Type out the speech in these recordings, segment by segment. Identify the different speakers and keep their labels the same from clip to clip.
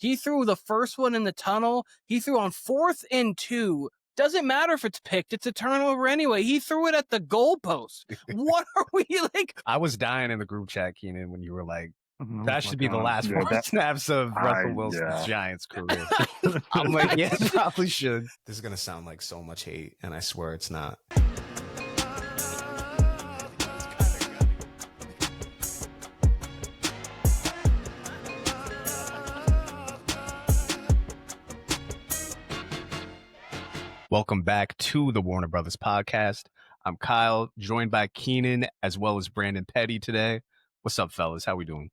Speaker 1: He threw the first one in the tunnel. He threw on 4th and 2. Doesn't matter if it's picked. It's a turnover anyway. He threw it at the goalpost. What are we like?
Speaker 2: I was dying in the group chat, Keenan, when you were like, that should be the
Speaker 3: God.
Speaker 2: last
Speaker 3: Yeah,
Speaker 2: 4 snaps of Russell Wilson's Giants career. I'm like, yeah, it probably should. This is going to sound like so much hate, and I swear it's not. Welcome back to the Warner Brothas Podcast. I'm Kyle, joined by Keenan as well as Brandon Petty today. What's up, fellas? How we doing?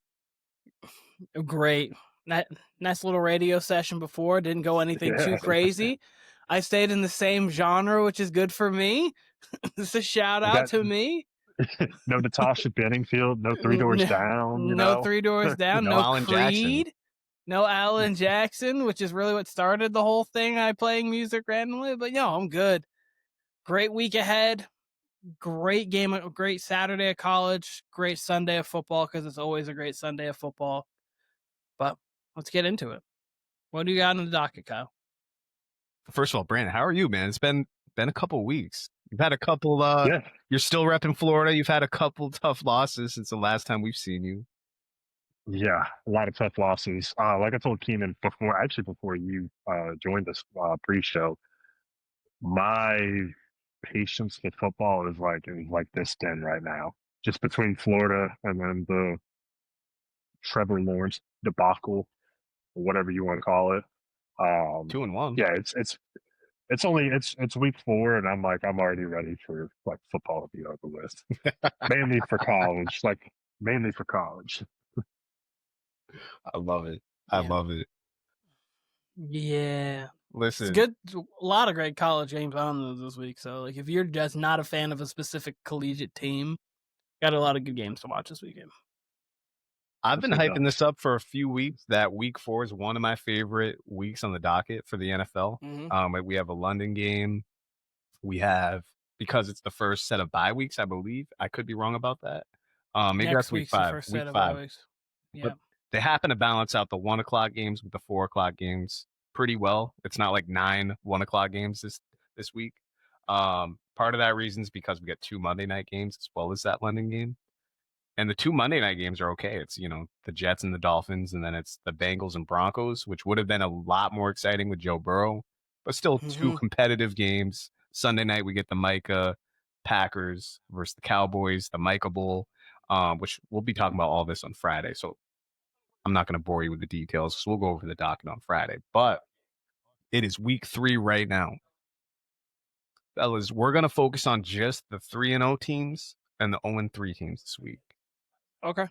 Speaker 1: Great. Nice little radio session before. Didn't go anything too crazy. I stayed in the same genre, which is good for me. It's a shout out to me.
Speaker 3: No Natasha Bedingfield, no Three Doors Down.
Speaker 1: No Three Doors Down, no
Speaker 2: Alan
Speaker 1: Creed.
Speaker 2: Jackson.
Speaker 1: No Alan Jackson, which is really what started the whole thing. I playing music randomly, but I'm good. Great week ahead. Great game, great Saturday of college, great Sunday of football, because it's always a great Sunday of football. But let's get into it. What do you got on the docket, Kyle?
Speaker 2: First of all, Brandon, how are you, man? It's been a couple weeks. You've had a couple, You're still repping Florida. You've had a couple tough losses since the last time we've seen you.
Speaker 3: Yeah, a lot of tough losses. Like I told Keenan before you joined this pre-show, my patience with football is like this thin right now. Just between Florida and then the Trevor Lawrence debacle, or whatever you want to call it.
Speaker 2: 2-1.
Speaker 3: Yeah, it's only week 4, and I'm already ready for like football to be over with. mainly for college.
Speaker 2: I love it. I love it.
Speaker 1: Yeah.
Speaker 2: Listen.
Speaker 1: It's good. A lot of great college games on this week. So, like, if you're just not a fan of a specific collegiate team, got a lot of good games to watch this weekend.
Speaker 2: I've been hyping this up for a few weeks. That week 4 is one of my favorite weeks on the docket for the NFL.
Speaker 1: Mm-hmm.
Speaker 2: We have a London game. We have, because it's the first set of bye weeks, I believe. I could be wrong about that. Maybe that's week 5.
Speaker 1: First
Speaker 2: week
Speaker 1: set of
Speaker 2: 5.
Speaker 1: bye weeks. Yeah.
Speaker 2: But they happen to balance out the 1 o'clock games with the 4 o'clock games pretty well. It's not like 9 1 o'clock games this week. Part of that reason is because we get 2 Monday night games as well as that London game. And the 2 Monday night games are okay. It's, the Jets and the Dolphins, and then it's the Bengals and Broncos, which would have been a lot more exciting with Joe Burrow, but still 2 competitive games. Sunday night, we get the Micah Packers versus the Cowboys, the Micah Bowl, which we'll be talking about all this on Friday. So I'm not going to bore you with the details, so we'll go over the docket on Friday. But it is week 3 right now. Fellas, we're going to focus on just the 3-0 teams and the 0-3 teams this week.
Speaker 1: Okay.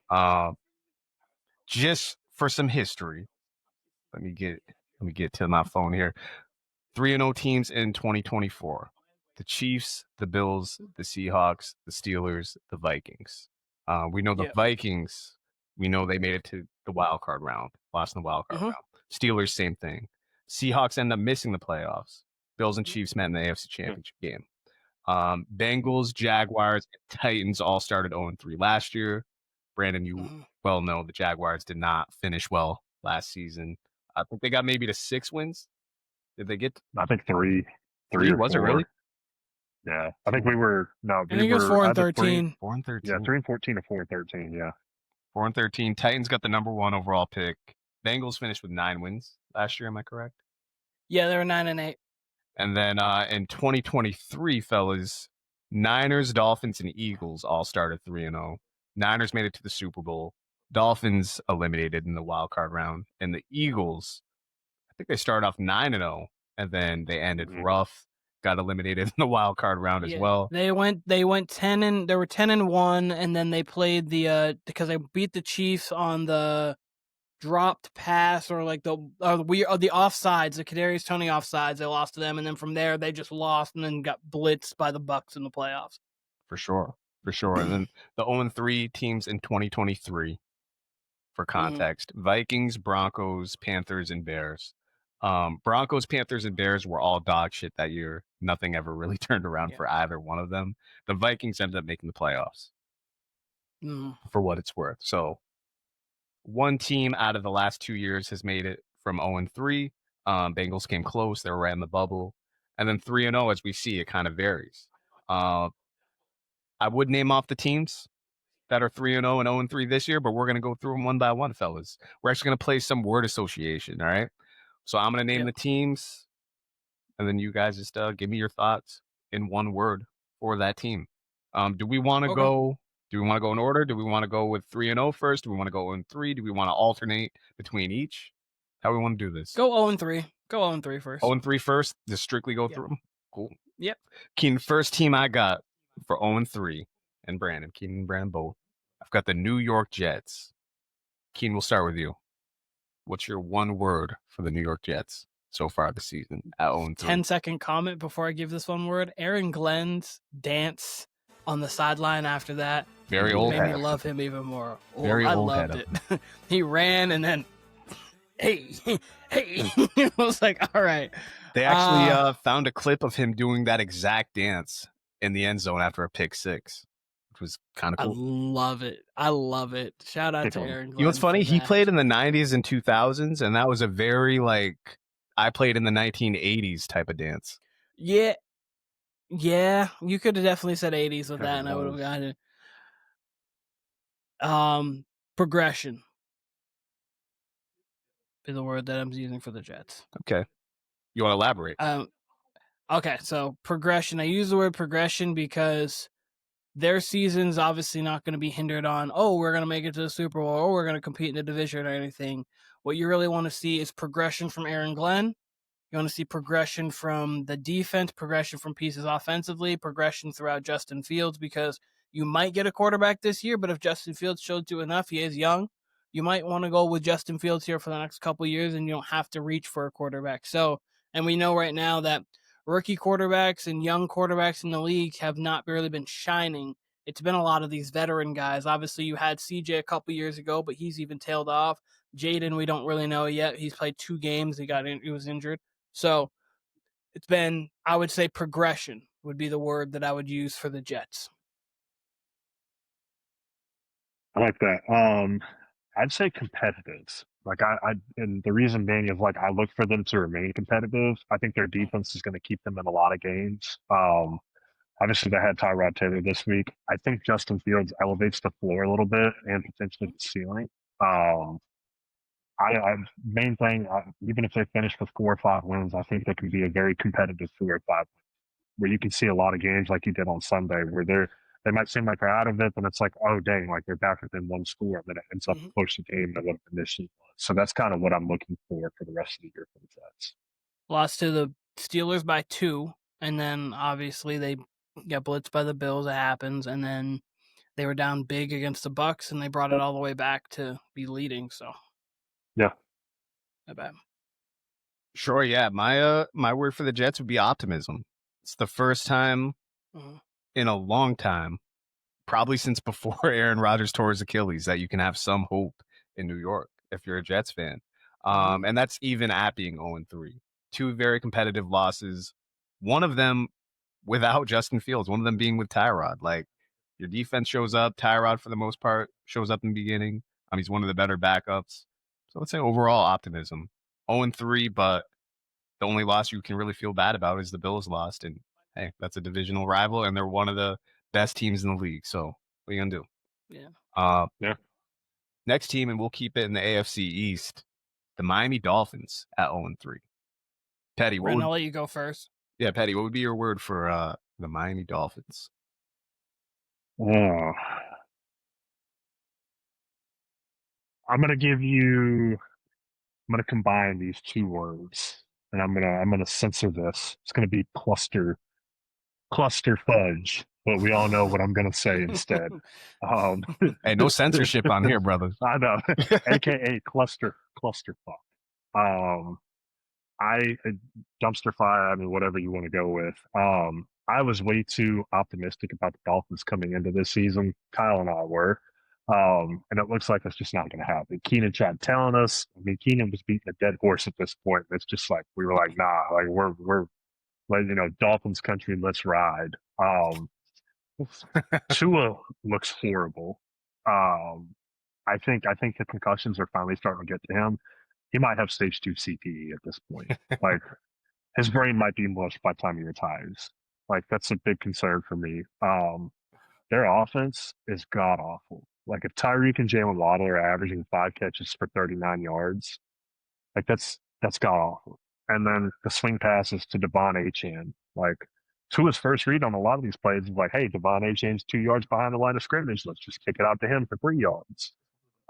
Speaker 2: Just for some history, let me get to my phone here. 3-0 teams in 2024: the Chiefs, the Bills, the Seahawks, the Steelers, the Vikings. We know the Vikings. We know they made it to the wild card round, lost in the wild card round. Steelers, same thing. Seahawks end up missing the playoffs. Bills and Chiefs met in the AFC Championship game. Bengals, Jaguars, and Titans all started 0-3 last year. Brandon, you well know the Jaguars did not finish well last season. I think they got maybe to 6 wins. Did they get?
Speaker 3: I think 3
Speaker 2: 3
Speaker 3: or
Speaker 2: was
Speaker 3: 4.
Speaker 2: It really?
Speaker 3: Yeah, I think we were. No,
Speaker 1: I think it was 4-13.
Speaker 2: 4-13.
Speaker 3: Yeah, 3-14 or 4-13. Yeah,
Speaker 2: 4-13. Titans got the number 1 overall pick. Bengals finished with 9 wins last year. Am I correct?
Speaker 1: Yeah, they were 9-8.
Speaker 2: And then in 2023, fellas, Niners, Dolphins, and Eagles all started 3-0. Niners made it to the Super Bowl. Dolphins eliminated in the wild card round. And the Eagles, I think they started off 9-0, and then they ended rough, got eliminated in the wild card round as well.
Speaker 1: They went 10 and they were 10-1, and then they played because they beat the Chiefs on the dropped pass, or like the offsides, the Kadarius Toney offsides. They lost to them, and then from there they just lost and then got blitzed by the Bucs in the playoffs.
Speaker 2: For sure. And then the 0-3 teams in 2023, for context: Vikings, Broncos, Panthers, and Bears. Broncos, Panthers, and Bears were all dog shit that year. Nothing ever really turned around for either one of them. The Vikings ended up making the playoffs, for what it's worth. So one team out of the last 2 years has made it from 0-3. Bengals came close. They were right in the bubble. And then 3-0, as we see, it kind of varies. I would name off the teams that are 3-0 and 0-3 this year, but we're going to go through them one by one, fellas. We're actually going to play some word association, all right? So I'm going to name the teams, and then you guys just give me your thoughts in one word for that team. Do we want to go? Do we want to go in order? Do we want to go with 3-0 first? Do we want to go 0-3? Do we want to alternate between each? How we want to do this?
Speaker 1: Go 0-3. Go 0-3 first.
Speaker 2: 0-3 first. Just strictly go through them. Cool.
Speaker 1: Yep.
Speaker 2: Keenan, first team I got for 0-3, and Brandon. Keenan and Brandon both. I've got the New York Jets. Keenan, we'll start with you. What's your one word for the New York Jets so far this season at 0-3?
Speaker 1: 10-second comment before I give this one word. Aaron Glenn's dance on the sideline after that.
Speaker 2: Very old
Speaker 1: made
Speaker 2: head.
Speaker 1: me love him even more.
Speaker 2: Very
Speaker 1: I
Speaker 2: old
Speaker 1: loved
Speaker 2: head
Speaker 1: it. He ran and then, hey. I was like, all right.
Speaker 2: They actually found a clip of him doing that exact dance in the end zone after a pick six, which was kind of cool.
Speaker 1: I love it. Shout out to Aaron Glenn.
Speaker 2: You know what's funny? He played in the 90s and 2000s, and that was a very, I played in the 1980s type of dance.
Speaker 1: Yeah. Yeah. You could have definitely said 80s with that, and I would have gotten it. Progression is the word that I'm using for the Jets.
Speaker 2: Okay. You want to elaborate?
Speaker 1: Okay, so progression. I use the word progression because their season's obviously not going to be hindered on, we're going to make it to the Super Bowl, or we're going to compete in the division or anything. What you really want to see is progression from Aaron Glenn. You want to see progression from the defense, progression from pieces offensively, progression throughout Justin Fields, because you might get a quarterback this year, but if Justin Fields showed you enough, he is young, you might want to go with Justin Fields here for the next couple of years, and you don't have to reach for a quarterback. So, and we know right now that rookie quarterbacks and young quarterbacks in the league have not really been shining. It's been a lot of these veteran guys. Obviously, you had CJ a couple years ago, but he's even tailed off. Jaden, we don't really know yet. He's played 2 games. He was injured. So it's been, I would say, progression would be the word that I would use for the Jets.
Speaker 3: I like that. I'd say competitive. And the reason being is I look for them to remain competitive. I think their defense is going to keep them in a lot of games. Obviously, they had Tyrod Taylor this week. I think Justin Fields elevates the floor a little bit and potentially the ceiling. Main thing, even if they finish with 4 or 5 wins, I think they can be a very competitive 4 or 5 where you can see a lot of games like you did on Sunday where they might seem like they're out of it, but it's like, oh dang, they're back within 1 score, and then it ends up a closer game than what it initially was. So that's kind of what I'm looking for the rest of the year for the Jets.
Speaker 1: Lost to the Steelers by 2, and then obviously they got blitzed by the Bills. It happens, and then they were down big against the Bucs, and they brought it all the way back to be leading. So,
Speaker 3: yeah,
Speaker 1: not bad.
Speaker 2: Sure, yeah. My word for the Jets would be optimism. It's the first time in a long time, probably since before Aaron Rodgers tore his Achilles, that you can have some hope in New York if you're a Jets fan. And that's even at being 0-3. 2 very competitive losses. One of them without Justin Fields, one of them being with Tyrod. Your defense shows up. Tyrod, for the most part, shows up in the beginning. He's one of the better backups. So let's say overall optimism. 0-3, but the only loss you can really feel bad about is the Bills lost. And hey, that's a divisional rival, and they're one of the best teams in the league. So what are you gonna do?
Speaker 1: Yeah.
Speaker 2: Next team, and we'll keep it in the AFC East, the Miami Dolphins at 0-3. Petty,
Speaker 1: I'll let you go first.
Speaker 2: Yeah, Petty, what would be your word for the Miami Dolphins?
Speaker 3: Oh. I'm gonna combine these 2 words, and I'm gonna censor this. It's gonna be cluster fudge, but we all know what I'm gonna say instead.
Speaker 2: Hey, no censorship on here, brother.
Speaker 3: I know, aka cluster fuck. Dumpster fire. Whatever you want to go with. I was way too optimistic about the Dolphins coming into this season. Kyle and I were. And it looks like that's just not going to happen. Keenan tried telling us. Keenan was beating a dead horse at this point. It's just we were like, nah, we're Dolphins country, let's ride. Tua looks horrible. I think the concussions are finally starting to get to him. he might have stage 2 CTE at this point. Like, his brain might be mush by the time he retires. Like, that's a big concern for me. Their offense is god awful. Like, if Tyreek and Jalen Waddle are averaging 5 catches for 39 yards, like that's god awful. And then the swing passes to Devon Achane. Like, Tua's first read on a lot of these plays is like, hey, Devon Achane's 2 yards behind the line of scrimmage. Let's just kick it out to him for 3 yards.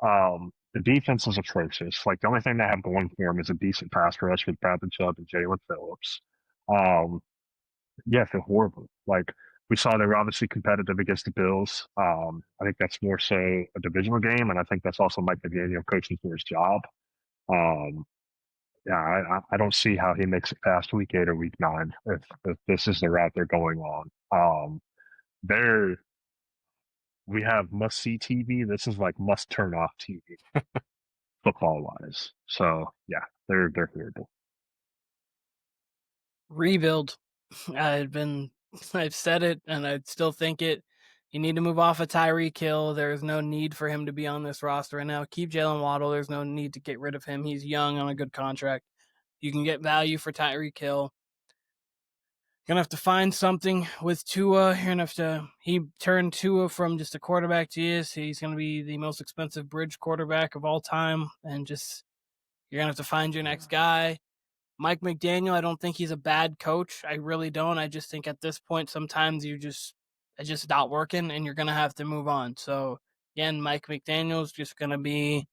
Speaker 3: The defense is atrocious. Like, the only thing they have going for them is a decent pass rush with Bradley Chubb and Jalen Phillips. Yeah, they're horrible. Like, we saw they were obviously competitive against the Bills. I think that's more so a divisional game, and I think that's also Mike McDaniel coaching for his job. Yeah, I don't see how he makes it past week 8 or week 9 if this is the route they're going on. We have must see TV. This is like must turn off TV, football wise. So yeah, they're horrible.
Speaker 1: Rebuild. I've said it, and I still think it. You need to move off of Tyreek Hill. There's no need for him to be on this roster right now. Keep Jalen Waddle. There's no need to get rid of him. He's young on a good contract. You can get value for Tyreek Hill. You're going to have to find something with Tua. He turned Tua from just a quarterback to he's going to be the most expensive bridge quarterback of all time. And you're going to have to find your next guy. Mike McDaniel, I don't think he's a bad coach. I really don't. I just think at this point, sometimes it's just not working, and you're going to have to move on. So, again, Mike McDaniel's just going to be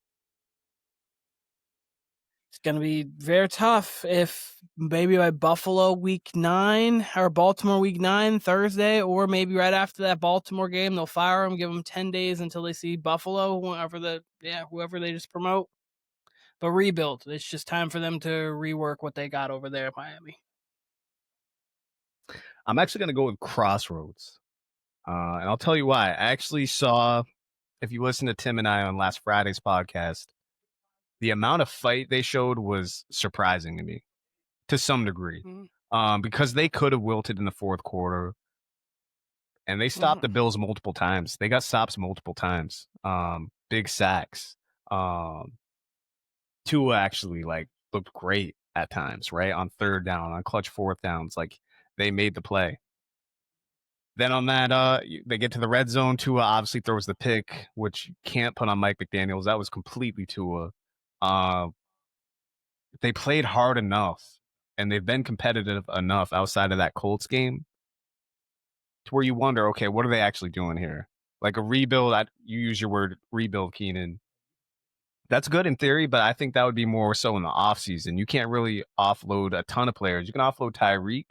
Speaker 1: it's going to be very tough if maybe by Buffalo week 9 or Baltimore week 9 Thursday, or maybe right after that Baltimore game, they'll fire him, give him 10 days until they see Buffalo, whoever they just promote. But rebuild. It's just time for them to rework what they got over there at Miami.
Speaker 2: I'm actually going to go with Crossroads. And I'll tell you why. I actually saw, if you listen to Tim and I on last Friday's podcast, the amount of fight they showed was surprising to me to some degree. Because they could have wilted in the fourth quarter. And they stopped the Bills multiple times. They got stops multiple times. Big sacks. Tua actually looked great at times, right? On third down, on clutch fourth downs, they made the play. Then on that, they get to the red zone. Tua obviously throws the pick, which you can't put on Mike McDaniels. That was completely Tua. They played hard enough, and they've been competitive enough outside of that Colts game to where you wonder, okay, what are they actually doing here? Like a rebuild, you use your word rebuild, Keenan. That's good in theory, but I think that would be more so in the offseason. You can't really offload a ton of players. You can offload Tyreek,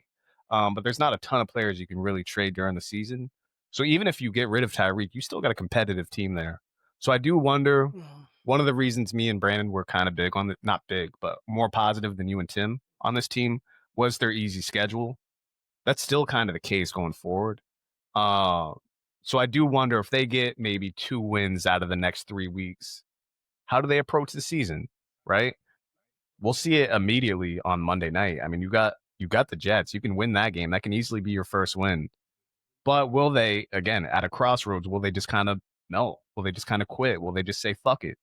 Speaker 2: but there's not a ton of players you can really trade during the season. So even if you get rid of Tyreek, you still got a competitive team there. So I do wonder, one of the reasons me and Brandon were kind of big on it, not big, but more positive than you and Tim on this team was their easy schedule. That's still kind of the case going forward. So I do wonder if they get maybe 2 wins out of the next 3 weeks. How do they approach the season, right? We'll see it immediately on Monday night. I mean, you got the Jets. You can win that game. That can easily be your first win. But will they, again, at a crossroads, will they just kind of no? Will they just kind of quit? Will they just say, fuck it?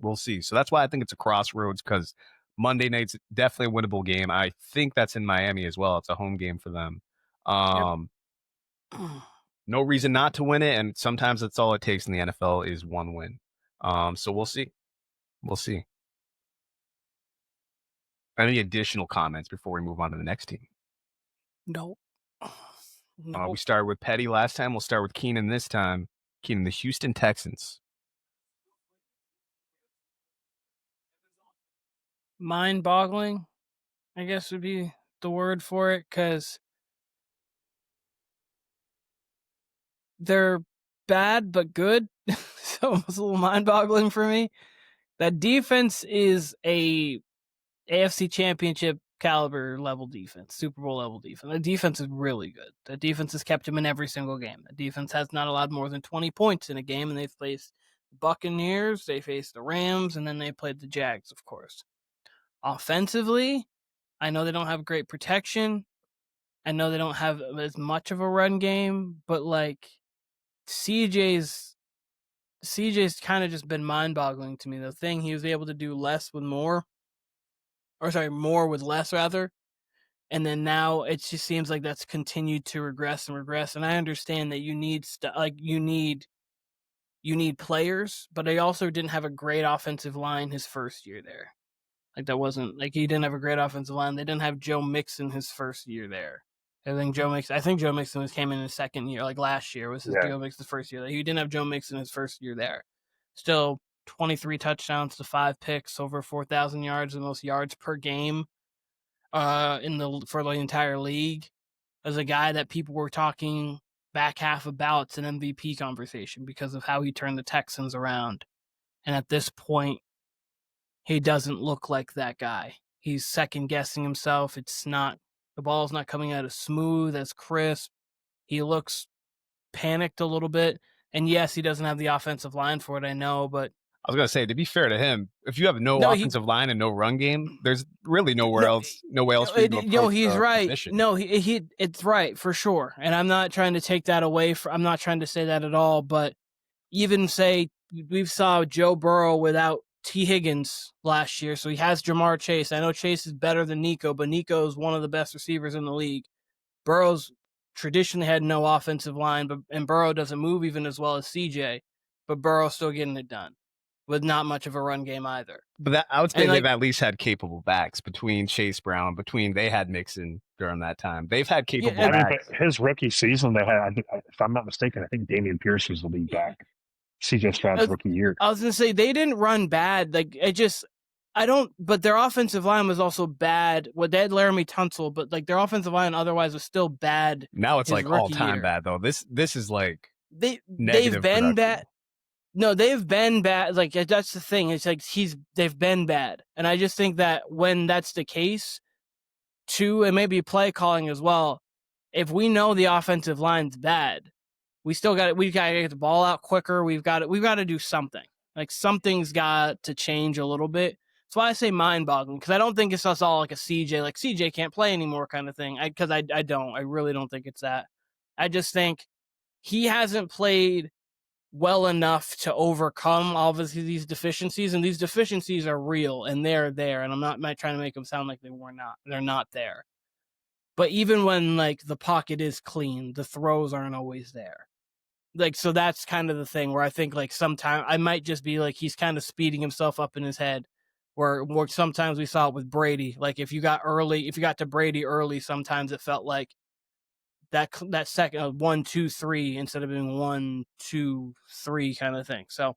Speaker 2: We'll see. So that's why I think it's a crossroads, because Monday night's definitely a winnable game. I think that's in Miami as well. It's a home game for them. No reason not to win it, and sometimes that's all it takes in the NFL is one win. So we'll see. We'll see. Any additional comments before we move on to the next team?
Speaker 1: No.
Speaker 2: We started with Petty last time. We'll start with Keenan this time. Keenan, the Houston Texans.
Speaker 1: Mind-boggling, I guess would be the word for it, because they're bad but good. So it was a little mind-boggling for me. That defense is a AFC Championship caliber level defense, Super Bowl level defense. The defense is really good. The defense has kept him in every single game. The defense has not allowed more than 20 points in a game, and they've faced the Buccaneers, they faced the Rams, and then they played the Jags, of course. Offensively, I know they don't have great protection. I know they don't have as much of a run game, but CJ's CJ's kind of just been mind-boggling to me. The thing he was able to do less with more, or sorry, more with less rather, and then now it just seems like that's continued to regress and regress. And I understand that you need you need players, but I also didn't have a great offensive line his first year there. Like that wasn't like he didn't have a great offensive line. They didn't have Joe Mixon his first year there. I think Joe Mixon came in his second year, like last year was Joe Mixon's first year. He didn't have Joe Mixon his first year there. Still 23 touchdowns to 5 picks, over 4,000 yards, the most yards per game for the entire league. As a guy that people were talking back half about, it's an MVP conversation because of how he turned the Texans around. And at this point, he doesn't look like that guy. He's second guessing himself. The ball's not coming out as smooth, as crisp. He looks panicked a little bit. And yes, he doesn't have the offensive line for it, I know, but
Speaker 2: I was going to say, to be fair to him, if you have no offensive line and no run game, there's really no way else for you to approach
Speaker 1: he's right.
Speaker 2: position.
Speaker 1: No, it's right for sure. And I'm not trying to take that away. I'm not trying to say that at all. But even say we saw Joe Burrow without T. Higgins last year, so he has Jamar Chase. I know Chase is better than Nico, but Nico is one of the best receivers in the league. Burrow's traditionally had no offensive line, and Burrow doesn't move even as well as CJ, but Burrow's still getting it done with not much of a run game either.
Speaker 2: But I would say they've at least had capable backs between Chase Brown, they had Mixon during that time. They've had capable backs.
Speaker 3: But his rookie season, they had, if I'm not mistaken, I think Damian Pierce was the lead back. CJ Stroud's rookie year.
Speaker 1: I was going to say, they didn't run bad. But their offensive line was also bad. Well, they had Laramie Tunsil, but their offensive line otherwise was still bad.
Speaker 2: Now it's all-time bad, though. This is
Speaker 1: they've been bad. No, they've been bad. That's the thing. It's they've been bad. And I just think that when that's the case, too, and maybe play calling as well, if we know the offensive line's bad, we got to get the ball out quicker. We've got to do something. Something's got to change a little bit. That's why I say mind-boggling, because I don't think it's us all like a CJ, CJ can't play anymore kind of thing. Because I really don't think it's that. I just think he hasn't played well enough to overcome all of these deficiencies, and these deficiencies are real and they're there. And I'm not trying to make them sound like they're not there. But even when the pocket is clean, the throws aren't always there. So that's kind of the thing where I think sometimes I might just be he's kind of speeding himself up in his head. Where sometimes we saw it with Brady. If you got to Brady early, sometimes it felt like that second 1, 2, 3 instead of being 1, 2, 3 kind of thing. So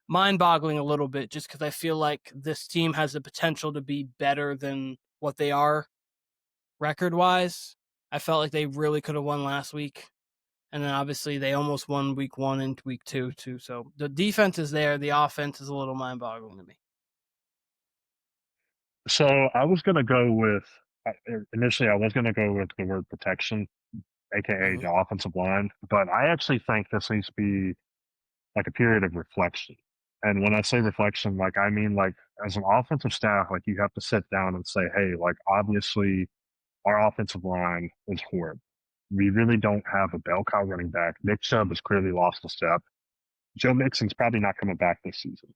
Speaker 1: mind-boggling a little bit, just because I feel like this team has the potential to be better than what they are record-wise. I felt like they really could have won last week. And then obviously they almost won week 1 and week 2 too. So the defense is there. The offense is a little mind-boggling to me.
Speaker 3: So I was going to go with, initially I was going to go with the word protection, aka the offensive line. But I actually think this needs to be a period of reflection. And when I say reflection, I mean as an offensive staff, you have to sit down and say, hey, obviously our offensive line is horrible. We really don't have a bell cow running back. Nick Chubb has clearly lost a step. Joe Mixon's probably not coming back this season.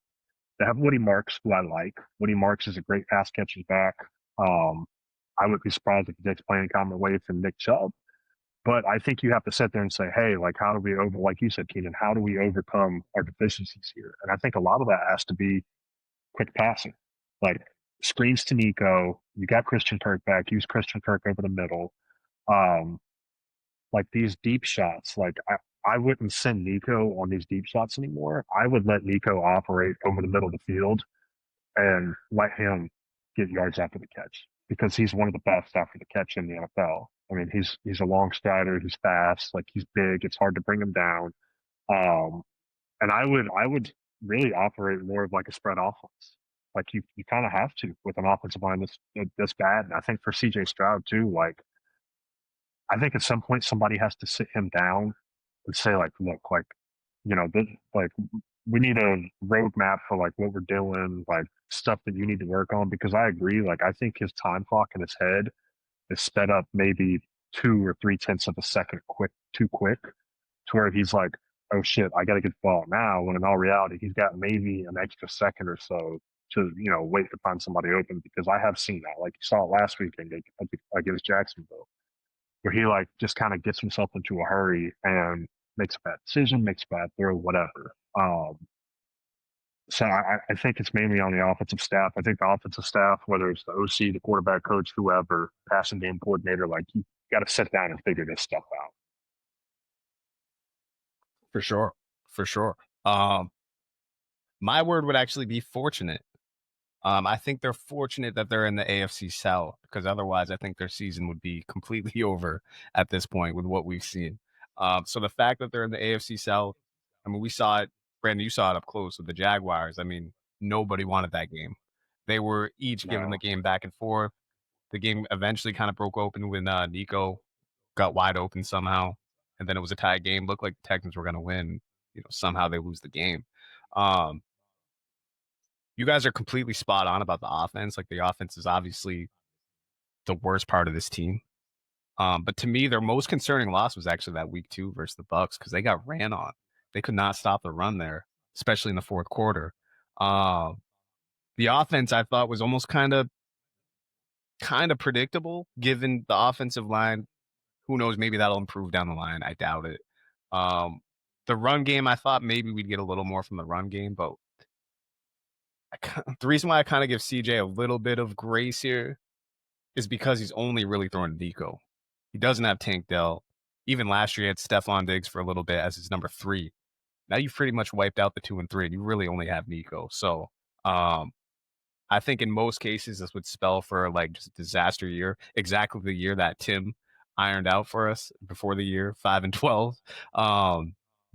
Speaker 3: They have Woody Marks, who I like. Woody Marks is a great pass catching back. I would be surprised if he takes playing time away from Nick Chubb. But I think you have to sit there and say, hey, how do we like you said, Keenan, how do we overcome our deficiencies here? And I think a lot of that has to be quick passing. Screens to Nico. You got Christian Kirk back. Use Christian Kirk over the middle. These deep shots, I wouldn't send Nico on these deep shots anymore. I would let Nico operate over the middle of the field and let him get yards after the catch, because he's one of the best after the catch in the NFL. I mean, he's a long strider. He's fast. He's big. It's hard to bring him down. And I would really operate more of a spread offense. You kind of have to with an offensive line this bad. And I think for CJ Stroud too, I think at some point somebody has to sit him down and say look, we need a roadmap for what we're doing, stuff that you need to work on, because I agree. I think his time clock in his head is sped up maybe 2 or 3 tenths of a second too quick, to where he's oh shit, I got to get the ball now. When in all reality, he's got maybe an extra second or so to, wait to find somebody open, because I have seen that. Like you saw it last weekend against Jacksonville, where he like just kind of gets himself into a hurry and makes a bad decision, makes a bad throw, whatever. So I think it's mainly on the offensive staff. I think the offensive staff, whether it's the OC, the quarterback coach, whoever, passing game coordinator, like you got to sit down and figure this stuff out.
Speaker 2: For sure. For sure. My word would actually be fortunate. I think they're fortunate that they're in the AFC South, because otherwise I think their season would be completely over at this point with what we've seen. So the fact that they're in the AFC South, I mean, we saw it, Brandon, you saw it up close with the Jaguars. I mean, nobody wanted that game. They were each giving the game back and forth. The game eventually kind of broke open when Nico got wide open somehow, and then it was a tie game. Looked like the Texans were going to win. Somehow they lose the game. You guys are completely spot on about the offense. Like, the offense is obviously the worst part of this team. But to me, their most concerning loss was actually that week 2 versus the Bucs, because they got ran on. They could not stop the run there, especially in the fourth quarter. The offense, I thought, was almost kind of predictable given the offensive line. Who knows? Maybe that'll improve down the line. I doubt it. The run game, I thought maybe we'd get a little more from the run game, but the reason why I kind of give CJ a little bit of grace here is because he's only really throwing Nico. He doesn't have Tank Dell. Even last year, he had Stephon Diggs for a little bit as his number 3. Now you've pretty much wiped out the 2 and 3, and you really only have Nico. So I think in most cases, this would spell for like just a disaster year, exactly the year that Tim ironed out for us before the year 5-12.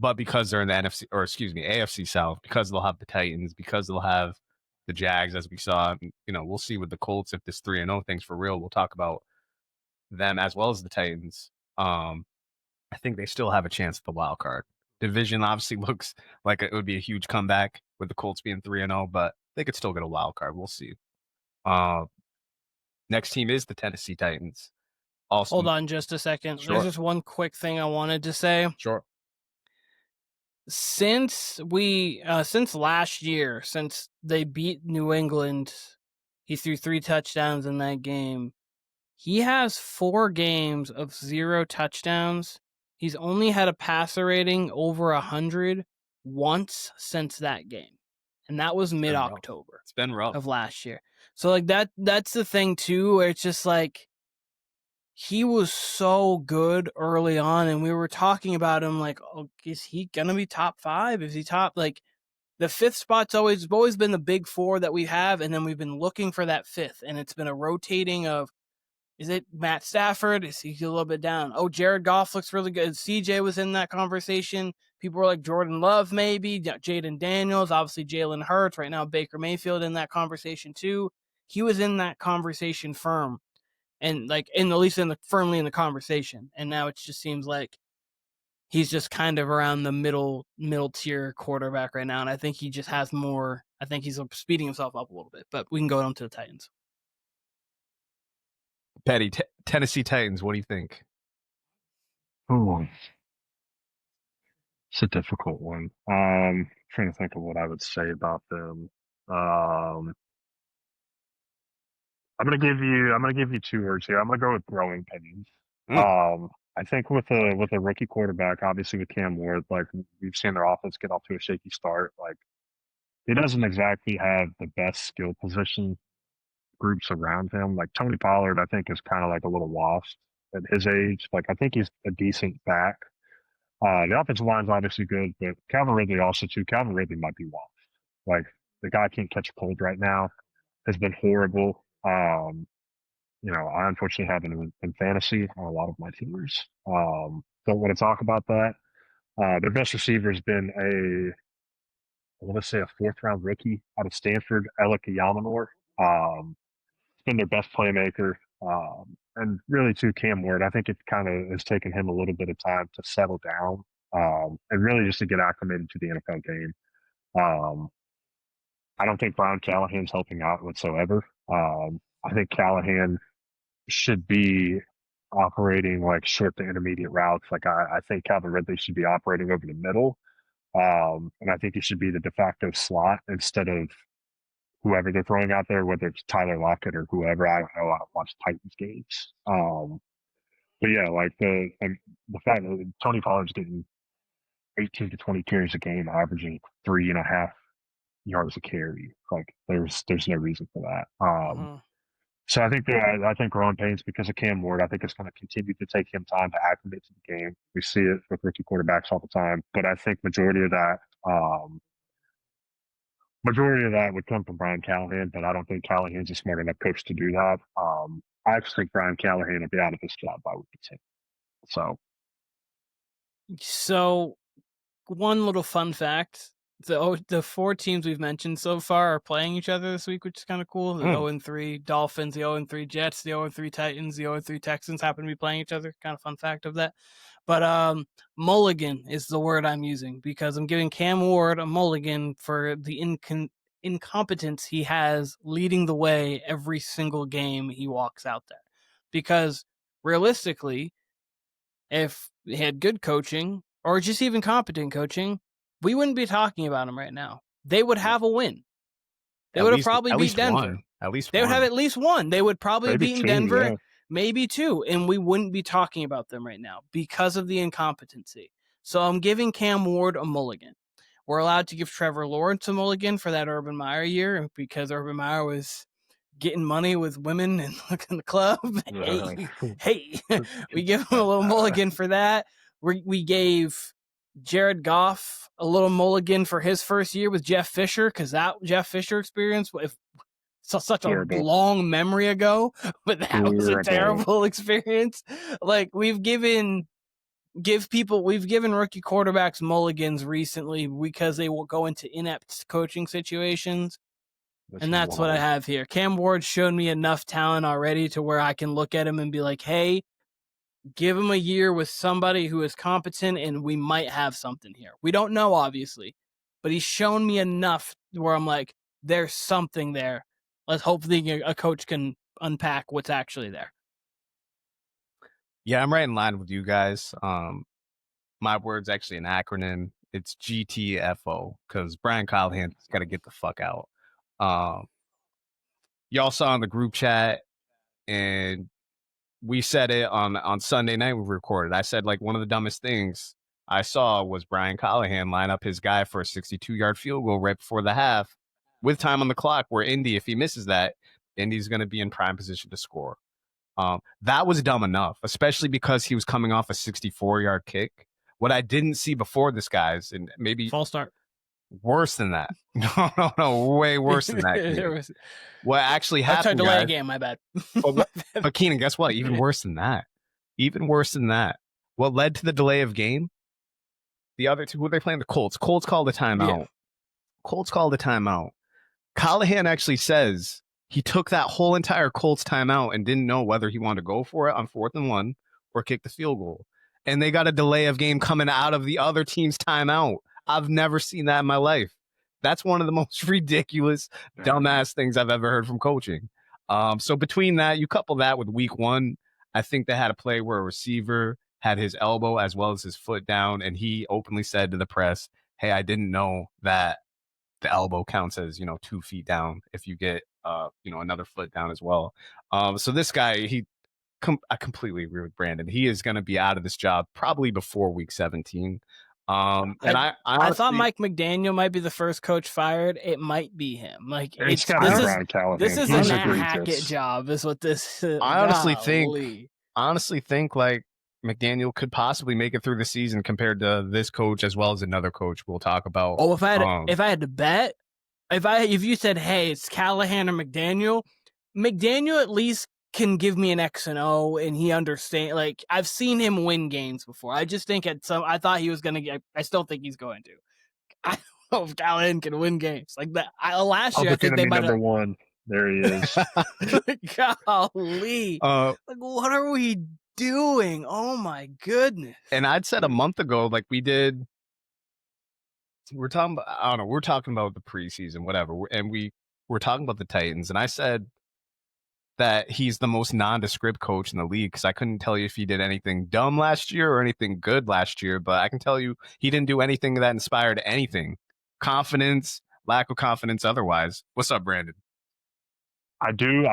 Speaker 2: But because they're in the AFC South, because they'll have the Titans, because they'll have the Jags, as we saw, we'll see with the Colts if this 3-0 thing's for real. We'll talk about them as well as the Titans. I think they still have a chance at the wild card. Division obviously looks like it would be a huge comeback with the Colts being 3-0, but they could still get a wild card. We'll see. Next team is the Tennessee Titans. Also,
Speaker 1: hold on just a second.
Speaker 2: Sure.
Speaker 1: There's just one quick thing I wanted to say.
Speaker 2: Sure.
Speaker 1: Since last year, since they beat New England, he threw 3 touchdowns in that game. He has 4 games of 0 touchdowns. He's only had a passer rating over 100 once since that game. And that was mid-October.
Speaker 2: It's been rough
Speaker 1: of last year. So like that's the thing too, where it's just like he was so good early on, and we were talking about him like, oh, is he gonna be top 5? Is he top, like, the 5th spot's always been the big 4 that we have, and then we've been looking for that 5th, and it's been a rotating of, is it Matt Stafford? Is he a little bit down? Oh, Jared Goff looks really good. CJ was in that conversation. People were like Jordan Love, maybe Jaden Daniels, obviously Jalen Hurts. Right now, Baker Mayfield in that conversation too. He was in that conversation firmly in the conversation. And now it just seems like he's just kind of around the middle tier quarterback right now. And I think he just has more. I think he's speeding himself up a little bit. But we can go on to the Titans.
Speaker 2: Petty, Tennessee Titans, what do you think?
Speaker 3: Oh, it's a difficult one. Trying to think of what I would say about them. I'm gonna give you 2 words here. I'm gonna go with growing pains. I think with a rookie quarterback, obviously with Cam Ward, like, we've seen their offense get off to a shaky start. Like, he doesn't exactly have the best skill position groups around him. Like, Tony Pollard, I think, is kind of like a little lost at his age. Like, I think he's a decent back. The offensive line's obviously good, but Calvin Ridley also too. Calvin Ridley might be washed. Like, the guy can't catch a cold right now. Has been horrible. I unfortunately have him in fantasy on a lot of my teams. Don't want to talk about that. Their best receiver has been I want to say a 4th-round rookie out of Stanford, Alec Yamanor. It's been their best playmaker. And really, too, Cam Ward, I think it kind of has taken him a little bit of time to settle down and really just to get acclimated to the NFL game. I don't think Brian Callahan's helping out whatsoever. I think Callahan should be operating like short to intermediate routes. Like, I think Calvin Ridley should be operating over the middle. And I think he should be the de facto slot instead of whoever they're throwing out there, whether it's Tyler Lockett or whoever. I don't know. I don't watch Titans games. But yeah, like the fact that Tony Pollard's getting 18 to 20 carries a game, averaging 3.5 yards a carry. Like there's no reason for that. So I think growing pains because of Cam Ward. I think it's going to continue to take him time to acclimate to the game. We see it with rookie quarterbacks all the time, but I think majority of that would come from Brian Callahan. But I don't think Callahan's a smart enough coach to do that. I actually think Brian Callahan will be out of his job by week 10.
Speaker 1: So one little fun fact. The 4 teams we've mentioned so far are playing each other this week, which is kind of cool. The 0-3 Dolphins, the 0-3 Jets, the 0-3 Titans, the 0-3 Texans happen to be playing each other. Kind of fun fact of that. But mulligan is the word I'm using because I'm giving Cam Ward a mulligan for the incompetence he has leading the way every single game he walks out there. Because realistically, if he had good coaching or just even competent coaching, we wouldn't be talking about him right now. They would have a win. They would have probably beat Denver. They would have at least one. They would probably have beaten Denver, maybe 2, and we wouldn't be talking about them right now because of the incompetency. So I'm giving Cam Ward a mulligan. We're allowed to give Trevor Lawrence a mulligan for that Urban Meyer year because Urban Meyer was getting money with women and in the club. Hey, we give him a little mulligan for that. We gave Jared Goff a little mulligan for his first year with Jeff Fisher because that Jeff Fisher experience, such a long memory ago, but that was a terrible experience. Like we've given rookie quarterbacks mulligans recently because they will go into inept coaching situations. And that's what I have here. Cam Ward showed me enough talent already to where I can look at him and be like, hey, give him a year with somebody who is competent and we might have something here. We don't know, obviously, but he's shown me enough where I'm like, there's something there. Let's hope a coach can unpack what's actually there.
Speaker 2: Yeah, I'm right in line with you guys. My word's actually an acronym. It's GTFO because Brian Callahan's got to get the fuck out. Y'all saw in the group chat, and we said it on Sunday night we recorded. I said, like, one of the dumbest things I saw was Brian Callahan line up his guy for a 62-yard field goal right before the half with time on the clock where Indy, if he misses that, Indy's going to be in prime position to score. That was dumb enough, especially because he was coming off a 64-yard kick. What I didn't see before this, guys, and maybe
Speaker 1: false start.
Speaker 2: Worse than that. No, way worse than that. What actually happened? I tried to delay a game. My bad. But Keenan, guess what? Even worse than that. What led to the delay of game? The other two, who are they playing? The Colts. Colts called a timeout. Callahan actually says he took that whole entire Colts timeout and didn't know whether he wanted to go for it on 4th and 1 or kick the field goal. And they got a delay of game coming out of the other team's timeout. I've never seen that in my life. That's one of the most ridiculous, dumbass things I've ever heard from coaching. So between that, you couple that with week 1, I think they had a play where a receiver had his elbow as well as his foot down, and he openly said to the press, hey, I didn't know that the elbow counts as, 2 feet down if you get, another foot down as well. So this guy, I completely agree with Brandon. He is going to be out of this job probably before week 17. And I honestly,
Speaker 1: thought Mike McDaniel might be the first coach fired. It might be him. Like this is a Matt Hackett job. Is what this.
Speaker 2: I honestly think like McDaniel could possibly make it through the season compared to this coach as well as another coach we'll talk about.
Speaker 1: Oh, if I had to bet, if you said, hey, it's Callahan or McDaniel at least can give me an X and O, and he understands. Like I've seen him win games before. I just think I thought he was gonna get. I still think he's going to. I don't know if Callahan can win games like that. Last year, I think they might have.
Speaker 3: Number 1. There he is.
Speaker 1: Golly, like what are we doing? Oh my goodness!
Speaker 2: And I'd said a month ago, like we did. We're talking about. I don't know. We're talking about the preseason, whatever, and we were talking about the Titans, and I said, that he's the most nondescript coach in the league, because I couldn't tell you if he did anything dumb last year or anything good last year, but I can tell you he didn't do anything that inspired anything. Confidence, lack of confidence otherwise. What's up, Brandon?
Speaker 3: I do.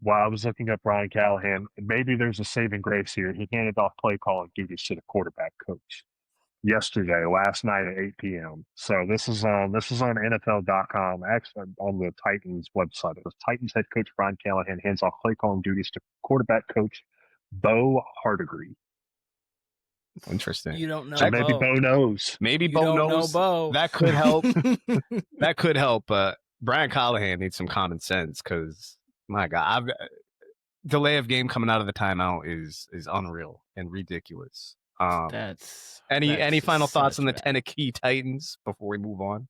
Speaker 3: While I was looking up Brian Callahan, maybe there's a saving grace here. He handed off play calling duties to the quarterback coach last night at 8 p.m. So this is on NFL.com, actually on the Titans website. It was Titans head coach Brian Callahan hands off play calling duties to quarterback coach Bo Hardigree.
Speaker 2: Interesting.
Speaker 1: You don't know.
Speaker 3: So maybe Bo knows.
Speaker 2: Maybe
Speaker 1: You
Speaker 2: Bo
Speaker 1: don't
Speaker 2: knows.
Speaker 1: know Bo.
Speaker 2: That could help. That could help. But Brian Callahan needs some common sense, because my God, delay of game coming out of the timeout is unreal and ridiculous. Any final thoughts on the Tennessee Titans before we move on?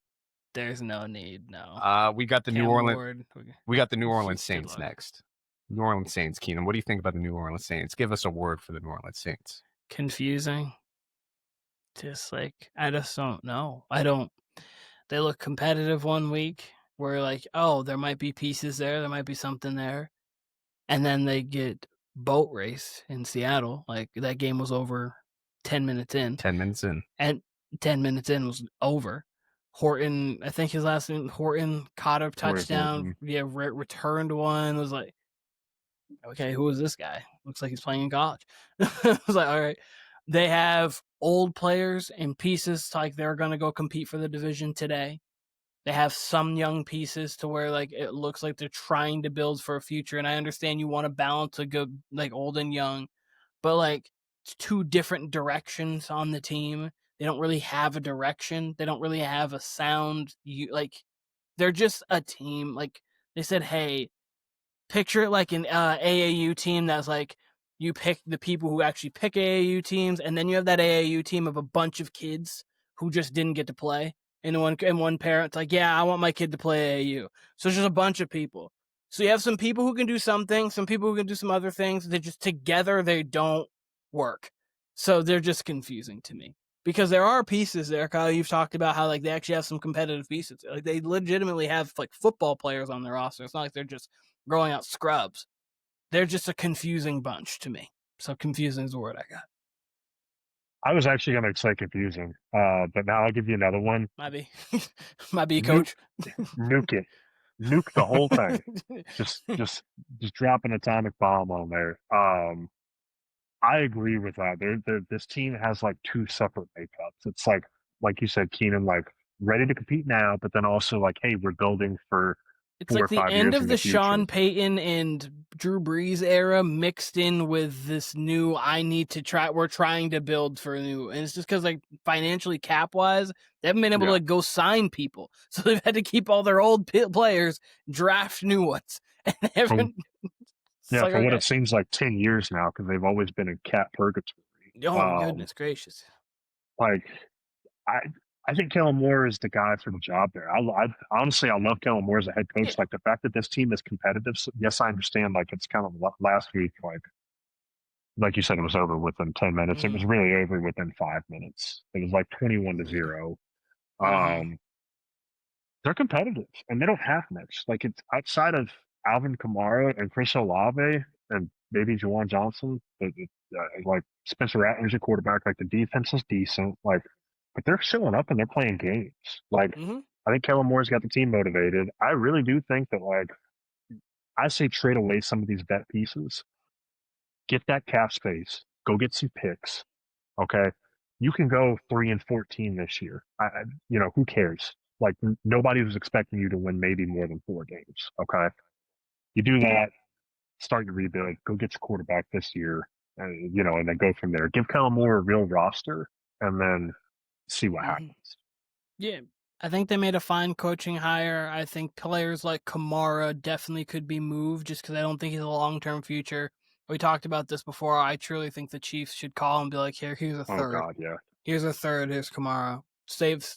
Speaker 1: There's no need. No.
Speaker 2: We got the New Orleans Saints next. New Orleans Saints, Keenan. What do you think about the New Orleans Saints? Give us a word for the New Orleans Saints.
Speaker 1: Confusing. Just like, I just don't know. They look competitive one week. We're like, oh, there might be pieces there might be something there, and then they get boat raced in Seattle. Like, that game was over 10 minutes in. And 10 minutes in was over. Horton, I think his last name, Horton, caught a touchdown. Yeah, returned one. It was like, okay, who is this guy? Looks like he's playing in college. I was like, all right. They have old players and pieces, like they're going to go compete for the division today. They have some young pieces to where, like, it looks like they're trying to build for a future. And I understand you want to balance a good, like, old and young, but like, it's two different directions on the team. They don't really have a direction. They don't really have a sound. They're just a team. Like, they said, hey, picture it like an AAU team that's like, you pick the people who actually pick AAU teams, and then you have that AAU team of a bunch of kids who just didn't get to play. And one parent's like, yeah, I want my kid to play AAU. So it's just a bunch of people. So you have some people who can do something, some people who can do some other things. They just together, they don't work. So they're just confusing to me. Because there are pieces there, Kyle. You've talked about how, like, they actually have some competitive pieces. Like, they legitimately have, like, football players on their roster. It's not like they're just growing out scrubs. They're just a confusing bunch to me. So confusing is the word I got.
Speaker 3: I was actually going to say confusing, but now I'll give you another one.
Speaker 1: Might be, coach.
Speaker 3: Nuke it. Nuke the whole thing. just drop an atomic bomb on there. I agree with that. This team has like two separate makeups. It's like you said, Keenan, like ready to compete now, but then also like, hey, we're building for.
Speaker 1: It's like the end of the Sean Payton and Drew Brees era mixed in with this new, we're trying to build for a new, and it's just because, like, financially, cap-wise, they haven't been able to go sign people. So they've had to keep all their old draft new ones. And they haven't...
Speaker 3: for what it seems like 10 years now, because they've always been in cap purgatory.
Speaker 1: Oh, goodness gracious.
Speaker 3: Like, I think Kellen Moore is the guy for the job there. Honestly, I love Kellen Moore as a head coach. Yeah. Like, the fact that this team is competitive. So yes, I understand. Like, it's kind of last week. Like you said, it was over within 10 minutes. Mm-hmm. It was really over within 5 minutes. It was like 21-0. Mm-hmm. They're competitive, and they don't have much. Like, it's outside of Alvin Kamara and Chris Olave and maybe Juwan Johnson. Like, Spencer Rattler's a quarterback. Like, the defense is decent. Like. But they're showing up and they're playing games. Like, I think Kellen Moore's got the team motivated. I really do think that, like, I say trade away some of these vet pieces. Get that cap space. Go get some picks. Okay? You can go 3-14 this year. Who cares? Like, nobody was expecting you to win maybe more than 4 games. Okay? You do that, start your rebuild, go get your quarterback this year, and then go from there. Give Kellen Moore a real roster, and then see what happens.
Speaker 1: Yeah, I think they made a fine coaching hire. I think players like Kamara definitely could be moved just because I don't think he's a long-term future. We talked about this before. I truly think the Chiefs should call and be like, here's a third.
Speaker 3: Oh, God, yeah.
Speaker 1: Here's a third. Here's Kamara.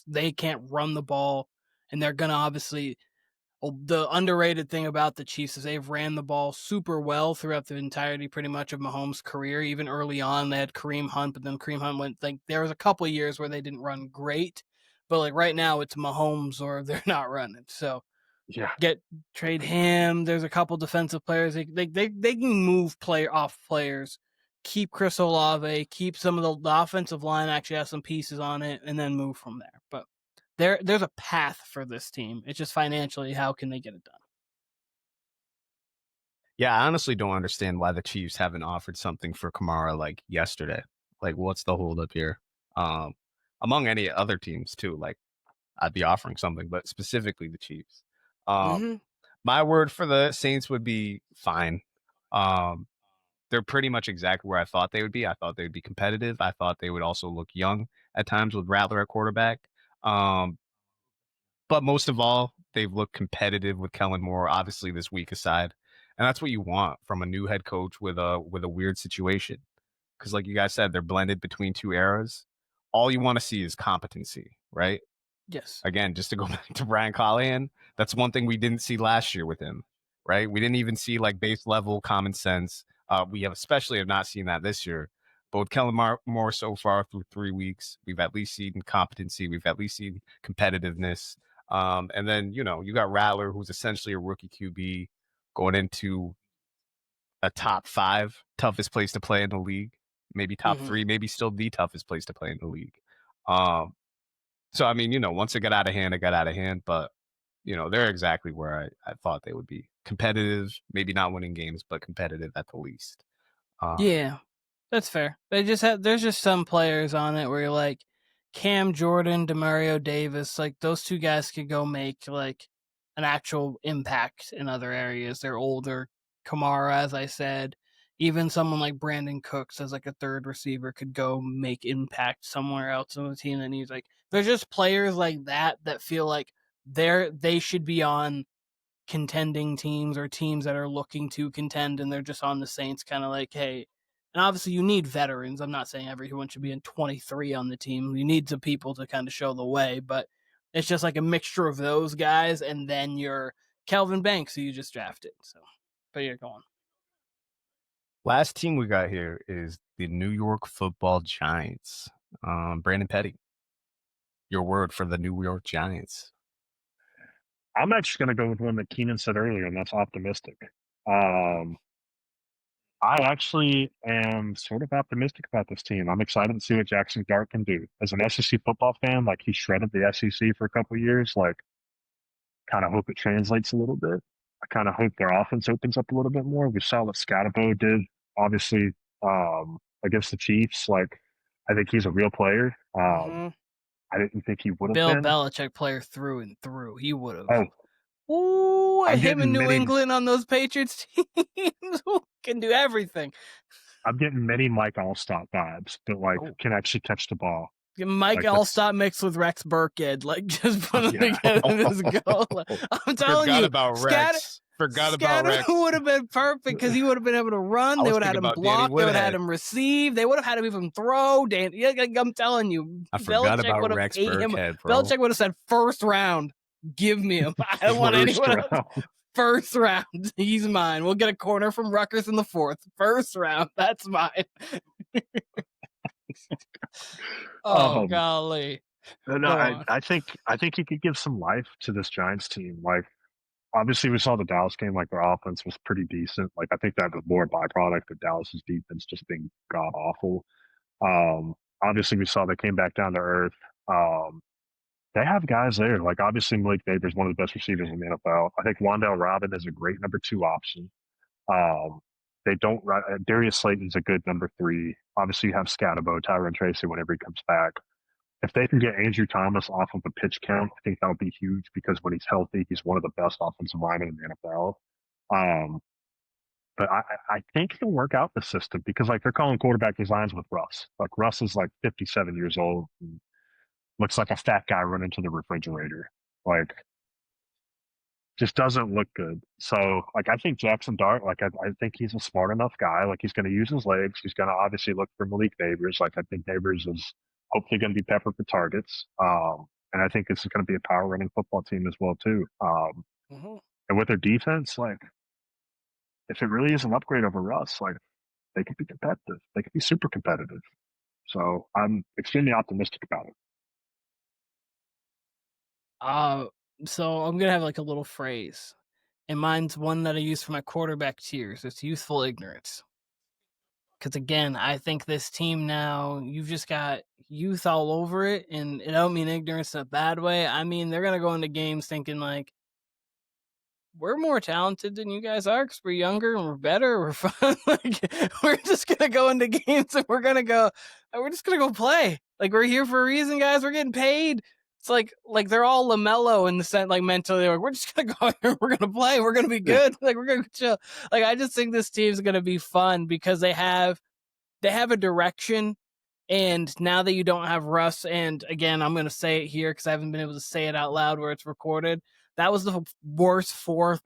Speaker 1: They can't run the ball, and they're going to obviously... The underrated thing about the Chiefs is they've ran the ball super well throughout the entirety pretty much of Mahomes' career. Even early on, they had Kareem Hunt, but then Kareem Hunt went, like, there was a couple of years where they didn't run great. But, like, right now, it's Mahomes or they're not running. So
Speaker 3: Yeah.
Speaker 1: Trade him. There's a couple defensive players. They can move off players, keep Chris Olave, keep some of the offensive line actually has some pieces on it, and then move from there. But there's a path for this team. It's just financially, how can they get it done?
Speaker 2: Yeah, I honestly don't understand why the Chiefs haven't offered something for Kamara like yesterday. Like, what's the holdup here? Among any other teams too, like I'd be offering something, but specifically the Chiefs. My word for the Saints would be fine. They're pretty much exactly where I thought they would be. I thought they would be competitive. I thought they would also look young at times with Rattler at quarterback. But most of all, they've looked competitive with Kellen Moore, obviously this week aside. And that's what you want from a new head coach with a weird situation. Because like you guys said, they're blended between two eras. All you want to see is competency, right?
Speaker 1: Yes.
Speaker 2: Again, just to go back to Brian Callahan, that's one thing we didn't see last year with him, right? We didn't even see like base level common sense. We have not seen that this year. But with Kellen Moore so far through 3 weeks, we've at least seen competency. We've at least seen competitiveness. And then, you got Rattler, who's essentially a rookie QB going into a top 5 toughest place to play in the league, maybe top 3, maybe still the toughest place to play in the league. So, I mean, once it got out of hand, it got out of hand. But, they're exactly where I thought they would be. Competitive, maybe not winning games, but competitive at the least.
Speaker 1: Yeah, that's fair. There's just some players on it where you're like, Cam Jordan, Demario Davis, like those two guys could go make like an actual impact in other areas. They're older. Kamara, as I said, even someone like Brandon Cooks as like a third receiver could go make impact somewhere else on the team that needs like. There's just players like that feel like they should be on contending teams or teams that are looking to contend, and they're just on the Saints, kind of like, hey. And obviously, you need veterans. I'm not saying everyone should be in 23 on the team. You need some people to kind of show the way, but it's just like a mixture of those guys, and then you're Kelvin Banks, who you just drafted. So, but you're going.
Speaker 2: Last team we got here is the New York Football Giants. Brandon Petty, your word for the New York Giants.
Speaker 3: I'm actually going to go with one that Keenan said earlier, and that's optimistic. I actually am sort of optimistic about this team. I'm excited to see what Jackson Dart can do. As an SEC football fan, like he shredded the SEC for a couple of years, like kind of hope it translates a little bit. I kind of hope their offense opens up a little bit more. We saw what Scatabo did, obviously, against the Chiefs. Like, I think he's a real player. I didn't think he would have
Speaker 1: Bill
Speaker 3: been.
Speaker 1: Belichick player through and through. He would have.
Speaker 3: Oh.
Speaker 1: Ooh, him in New England on those Patriots teams can do everything.
Speaker 3: I'm getting many Mike Allstott vibes, but like can actually catch the ball.
Speaker 1: Mike Allstott mixed with Rex Burkhead, like just put them together in this goal. I'm telling you,
Speaker 2: about Rex. Forgot about Rex.
Speaker 1: would have been perfect because he would have been able to run. They would have had him block. They would have had him receive. They would have had him even throw. I'm telling you,
Speaker 2: I forgot about Rex Burkhead, bro.
Speaker 1: Belichick would have said first round. Give me him. I don't want anyone else. First round. He's mine. We'll get a corner from Rutgers in the 4th. First round. That's mine. Golly.
Speaker 3: No, I think he could give some life to this Giants team. Like, obviously, we saw the Dallas game. Like, their offense was pretty decent. Like, I think that was more a byproduct of Dallas's defense just being god awful. Obviously, we saw they came back down to earth. They have guys there. Like, obviously, Malik Neighbors is one of the best receivers in the NFL. I think Wan'Dale Robin is a great number 2 option. They don't. Darius Slayton's a good number 3. Obviously, you have Scatabo, Tyron Tracy whenever he comes back. If they can get Andrew Thomas off of the pitch count, I think that would be huge because when he's healthy, he's one of the best offensive linemen in the NFL. But I think he'll work out the system because, like, they're calling quarterback designs with Russ. Like, Russ is like 57 years old. And looks like a fat guy running to the refrigerator. Like, just doesn't look good. So, like, I think Jackson Dart, like, I think he's a smart enough guy. Like, he's going to use his legs. He's going to obviously look for Malik Neighbors. Like, I think Neighbors is hopefully going to be peppered for targets. And I think this is going to be a power running football team as well, too. And with their defense, like, if it really is an upgrade over Russ, like, they could be competitive. They could be super competitive. So I'm extremely optimistic about it.
Speaker 1: So I'm going to have like a little phrase. And mine's one that I use for my quarterback tiers. It's youthful ignorance. Because again, I think this team now, you've just got youth all over it. And I don't mean ignorance in a bad way. I mean, they're going to go into games thinking like, we're more talented than you guys are because we're younger and we're better. We're fun. Like, we're just going to go into games and we're just going to go play. Like, we're here for a reason, guys. We're getting paid. It's like they're all LaMelo in the sense, like mentally, like, we're just going to go here. We're going to play. We're going to be good. Like, we're going to chill. Like, I just think this team's going to be fun because they have a direction. And now that you don't have Russ, and again, I'm going to say it here because I haven't been able to say it out loud where it's recorded. That was the worst four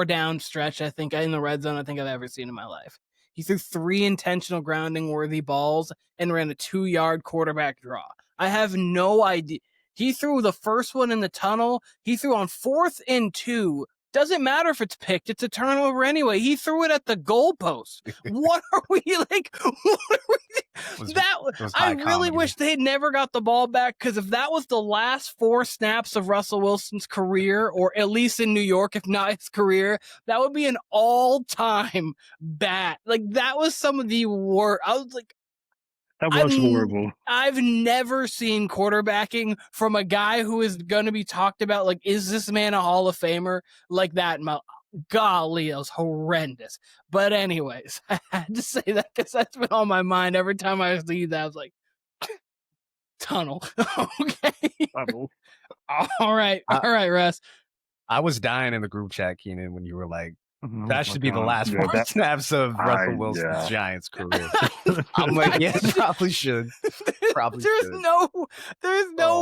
Speaker 1: down stretch, I think, in the red zone I think I've ever seen in my life. He threw 3 intentional grounding worthy balls and ran a 2-yard quarterback draw. I have no idea. He threw the first one in the tunnel. He threw on 4th and 2. Doesn't matter if it's picked. It's a turnover anyway. He threw it at the goalpost. What are we like? I really wish they had never got the ball back because if that was the last 4 snaps of Russell Wilson's career, or at least in New York, if not his career, that would be an all-time bat. Like that was some of the worst. I was like,
Speaker 3: that was horrible.
Speaker 1: I've never seen quarterbacking from a guy who is going to be talked about like, is this man a Hall of Famer? Like that. Golly, it was horrendous. But anyways, I had to say that because that's been on my mind every time I see that. I was like, tunnel. Okay.
Speaker 3: Tunnel.
Speaker 1: All right, Russ.
Speaker 2: I was dying in the group chat, Keenan, when you were like, that should be the last 4 snaps of Russell Wilson's Giants career. I'm like, yeah, probably should.
Speaker 1: There's no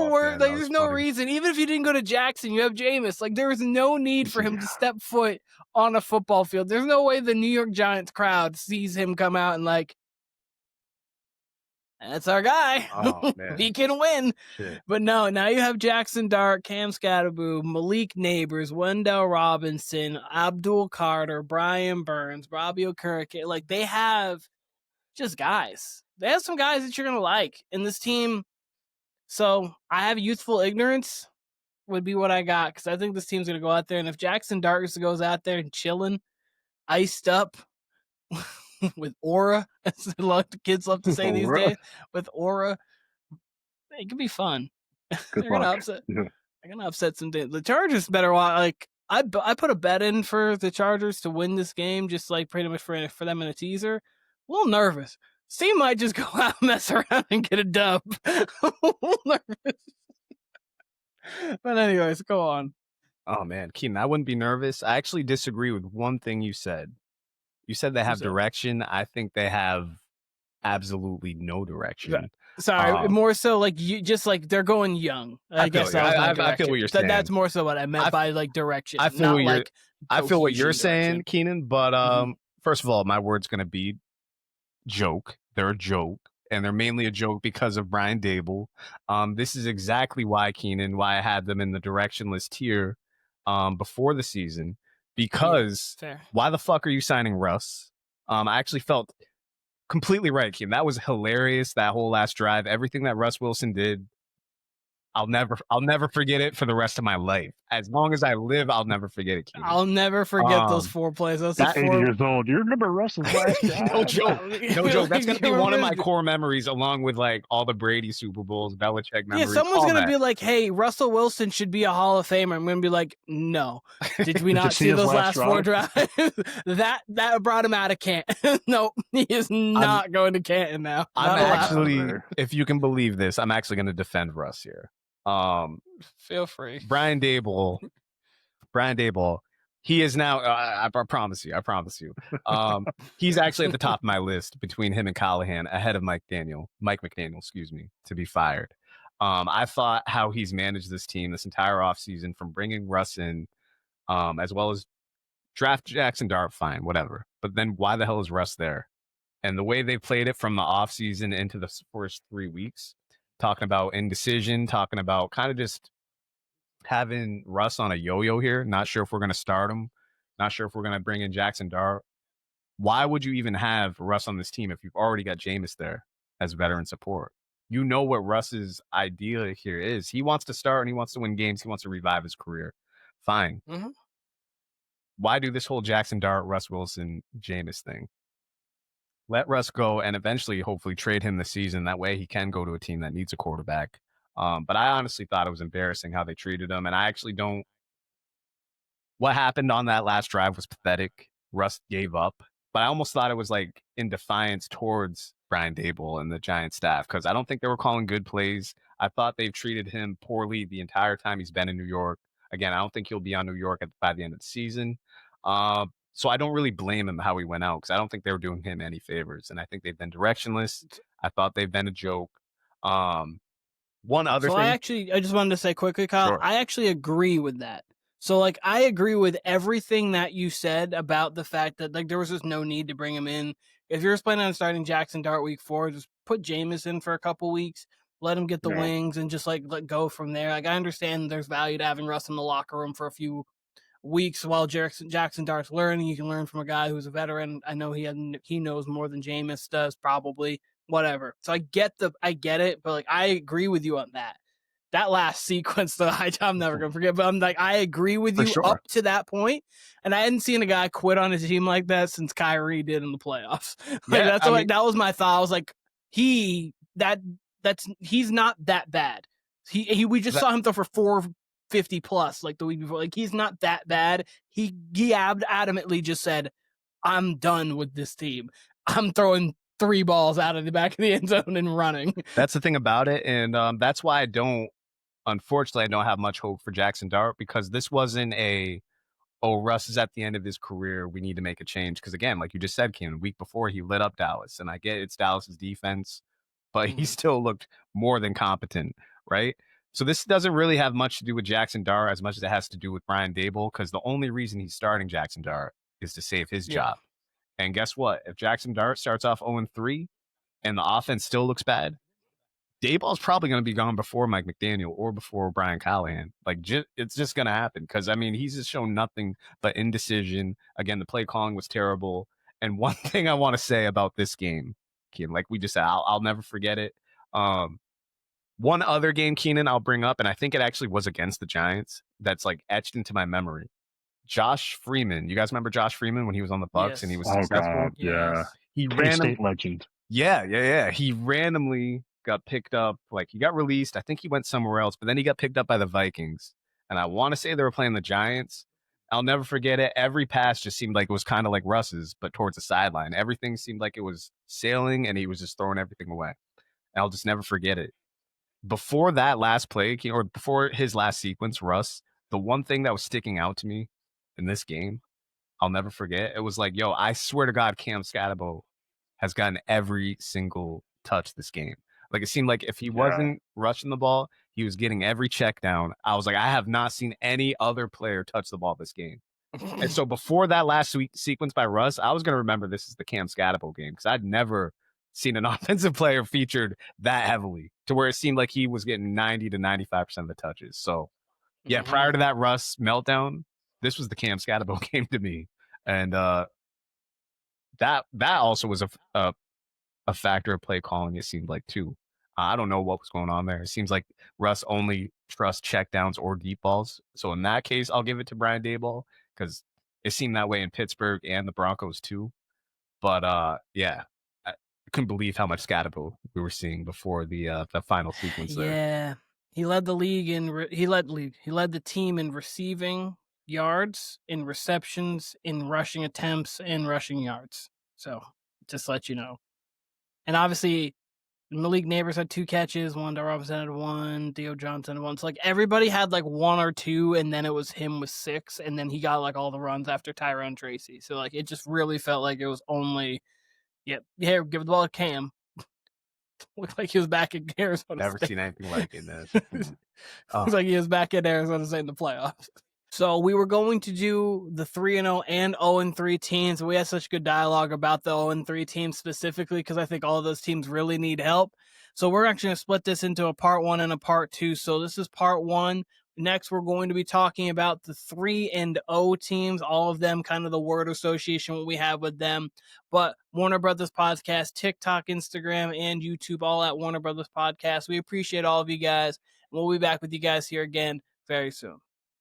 Speaker 1: word. Like, there's no reason. Even if you didn't go to Jackson, you have Jameis. Like, there is no need for him to step foot on a football field. There's no way the New York Giants crowd sees him come out and like, that's our guy.
Speaker 2: Oh, man.
Speaker 1: He can win.
Speaker 2: Shit.
Speaker 1: But no, now you have Jackson Dart, Cam Scatterboo, Malik Neighbors, Wendell Robinson, Abdul Carter, Brian Burns, Robbie Okereke. Like, they have just guys. They have some guys that you're going to like in this team. So I have youthful ignorance would be what I got because I think this team's going to go out there. And if Jackson Dart goes out there and chilling, iced up, with aura, as the kids love to say these days, with aura, it could be fun. They're gonna upset some days. The Chargers better watch. Like I put a bet in for the Chargers to win this game, just like pretty much for them in a teaser. A little nervous. Steve might just go out and mess around and get a dub. A little nervous. But anyways, go on.
Speaker 2: Oh man, Keenan, I wouldn't be nervous. I actually disagree with one thing you said. You said they have direction. I think they have absolutely no direction.
Speaker 1: Sorry, more so like you just like they're going young. I guess
Speaker 2: I feel what you're saying.
Speaker 1: That's more so what I meant by like direction.
Speaker 2: I feel what you're saying, Keenan. But first of all, my word's gonna be joke. They're a joke, and they're mainly a joke because of Brian Dable. This is exactly why, Keenan, why I had them in the directionless tier before the season. Because why the fuck are you signing Russ? I actually felt completely right, Kim. That was hilarious. That whole last drive, everything that Russ Wilson did, I'll never forget it for the rest of my life. As long as I live, I'll never forget it, Kim.
Speaker 1: I'll never forget those 4 plays. That's
Speaker 3: 80 years old. You remember Russ's last drive?
Speaker 2: No joke. No joke. That's gonna be one of my core memories, along with like all the Brady Super Bowls, Belichick memories.
Speaker 1: Yeah, someone's gonna be like, "Hey, Russell Wilson should be a Hall of Famer." I'm gonna be like, "No, did we not see those last 4 drives? that brought him out of Canton. No, he is not going to Canton now.
Speaker 2: I'm actually, if you can believe this, I'm actually gonna defend Russ here.
Speaker 1: Feel free.
Speaker 2: Brian Dable, he is now, I promise you, he's actually at the top of my list between him and Callahan, ahead of Mike McDaniel, to be fired. I thought how he's managed this team this entire offseason, from bringing Russ in, as well as draft Jackson Dart, fine, whatever. But then why the hell is Russ there? And the way they played it from the offseason into the first 3 weeks, talking about indecision, talking about kind of just having Russ on a yo-yo here. Not sure if we're going to start him. Not sure if we're going to bring in Jackson Dart. Why would you even have Russ on this team if you've already got Jameis there as veteran support? you know what Russ's idea here is. He wants to start and he wants to win games. He wants to revive his career. Fine.
Speaker 1: Mm-hmm.
Speaker 2: Why do this whole Jackson Dart, Russ Wilson, Jameis thing? Let Russ go and eventually, hopefully, trade him this season. That way he can go to a team that needs a quarterback. But I honestly thought it was embarrassing how they treated him. And I actually don't. What happened on that last drive was pathetic. Russ gave up. But I almost thought it was like in defiance towards Brian Daboll and the Giants staff, because I don't think they were calling good plays. I thought they've treated him poorly the entire time he's been in New York. Again, I don't think he'll be on New York by the end of the season. So I don't really blame him how he went out, because I don't think they were doing him any favors. And I think they've been directionless. I thought they've been a joke. One other thing.
Speaker 1: I just wanted to say quickly, Kyle,
Speaker 2: Sure.
Speaker 1: I actually agree with that. So, like, I agree with everything that you said about the fact that, like, there was just no need to bring him in. If you're just planning on starting Jackson Dart week 4, just put Jameis in for a couple weeks, let him get the wings, and just, like, let go from there. Like, I understand there's value to having Russ in the locker room for a few weeks while Jackson Dart's learning. You can learn from a guy who's a veteran. I know he knows more than Jameis does, probably. Whatever. So I get it, but, like, I agree with you on that. That last sequence, though, I'm never gonna forget. But I'm like, I agree with you up to that point, and I hadn't seen a guy quit on his team like that since Kyrie did in the playoffs. Like, that was my thought. I was like, he's not that bad. We just saw him throw for 450 plus like the week before. Like, he's not that bad. He adamantly just said, I'm done with this team. I'm throwing 3 balls out of the back of the end zone and running.
Speaker 2: That's the thing about it, and that's why unfortunately, I don't have much hope for Jackson Dart, because this wasn't Russ is at the end of his career, we need to make a change. Because again, like you just said, Keenan, week before he lit up Dallas, and I get it's Dallas's defense, but he still looked more than competent, right? So this doesn't really have much to do with Jackson Dart as much as it has to do with Brian Daboll, because the only reason he's starting Jackson Dart is to save his job. And guess what? If Jackson Dart starts off 0-3 and the offense still looks bad, Daboll's probably going to be gone before Mike McDaniel or before Brian Callahan. Like, it's just going to happen, because, I mean, he's just shown nothing but indecision. Again, the play calling was terrible. And one thing I want to say about this game, Keenan, like we just said, I'll never forget it. One other game, Keenan, I'll bring up, and I think it actually was against the Giants, that's like etched into my memory. Josh Freeman. You guys remember Josh Freeman when he was on the Bucs and he was successful?
Speaker 3: God, yeah.
Speaker 2: He
Speaker 3: State legend.
Speaker 2: Yeah. He randomly got picked up. Like, he got released. I think he went somewhere else, but then he got picked up by the Vikings. And I want to say they were playing the Giants. I'll never forget it. Every pass just seemed like it was kind of like Russ's, but towards the sideline. Everything seemed like it was sailing, and he was just throwing everything away. And I'll just never forget it. Before that last play, or before his last sequence, Russ, the one thing that was sticking out to me in this game, I'll never forget, it was like, yo, I swear to God, Cam Scatabo has gotten every single touch this game. Like, it seemed like if he wasn't rushing the ball, he was getting every check down. I was like, I have not seen any other player touch the ball this game. And so before that last sequence by Russ, I was going to remember this as the Cam Scatabo game, because I'd never seen an offensive player featured that heavily to where it seemed like he was getting 90 to 95% of the touches. So, yeah, prior to that Russ meltdown, this was the Cam Scatabo game to me. And that also was a factor of play calling, it seemed like, too. I don't know what was going on there. It seems like Russ only trusts checkdowns or deep balls. So in that case, I'll give it to Brian Daboll, because it seemed that way in Pittsburgh and the Broncos, too. But, yeah, I couldn't believe how much Scatabo we were seeing before the final sequence there.
Speaker 1: Yeah, he led the league he led the team in receiving yards, in receptions, in rushing attempts, and rushing yards. So just let you know. And obviously, Malik Neighbors had 2 catches, Wanda Robinson had 1, Theo Johnson had 1. So, like, everybody had, like, 1 or 2, and then it was him with 6, and then he got, like, all the runs after Tyrone Tracy. So, like, it just really felt like it was only, here, give the ball to Cam. Looked like he was back in Arizona
Speaker 2: Never
Speaker 1: State.
Speaker 2: seen anything like it.
Speaker 1: Looks like he was back in Arizona State in the playoffs. So we were going to do the 3-0 and 0-3 teams. We had such good dialogue about the 0-3 teams specifically, because I think all of those teams really need help. So we're actually going to split this into a part 1 and a part 2. So this is part 1. Next, we're going to be talking about the 3-0 teams, all of them, kind of the word association what we have with them. But Warner Brothas Podcast, TikTok, Instagram, and YouTube, all at Warner Brothas Podcast. We appreciate all of you guys. And we'll be back with you guys here again very soon.